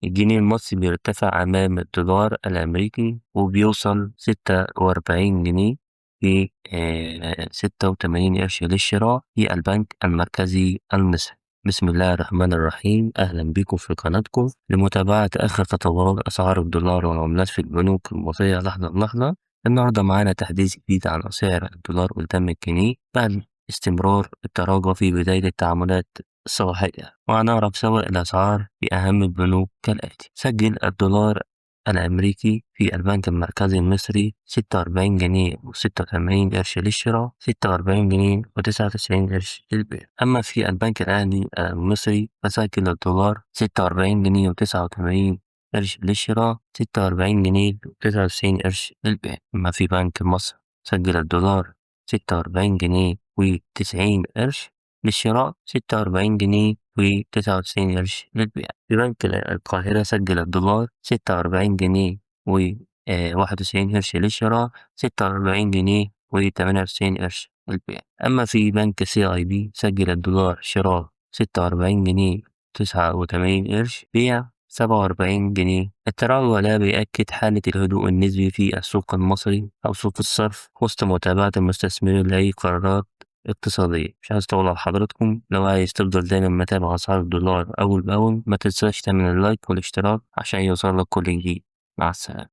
الجنيه المصري بيرتفع أمام الدولار الأمريكي وبيوصل 46 جنيه في 86 قرش للشراء في البنك المركزي المصري. بسم الله الرحمن الرحيم، أهلا بكم في قناتكم لمتابعة آخر تطورات أسعار الدولار والعملات في البنوك المصرية لحظة بلحظة. النهاردة معانا تحديث جديد عن سعر الدولار قدام الجنيه بعد استمرار التراجع في بداية التعاملات الصباحية، وهنعرف سوا الأسعار في أهم البنوك كالآتي. سجل الدولار الأمريكي في البنك المركزي المصري 46 جنيه و86 قرش للشراء، 46 جنيه و99 قرش للبيع. أما في البنك الأهلي المصري فسجل الدولار 46 جنيه و89 قرش للشراء، 46 جنيه و99 قرش للبيع. أما في بنك مصر سجل الدولار 46 جنيه و90 قرش للشراء، 46 جنيه و99 قرش للبيع. في بنك القاهرة سجل الدولار 46 جنيه و91 قرش للشراء، 46 جنيه و98 قرش للبيع. أما في بنك CIB سجل الدولار شراء 46 جنيه و89 قرش، بيع 47 جنيه. التراجع ده بيأكد حالة الهدوء النسبي في السوق المصري أو سوق الصرف وسط متابعة المستثمرين لأي قرارات اقتصادية. مش عايز أطول على حضراتكم، لو عايز تفضل دايما متابع أسعار الدولار أول بأول ما تنساش تعمل اللايك والاشتراك عشان يوصلك كل جديد. مع السلامة.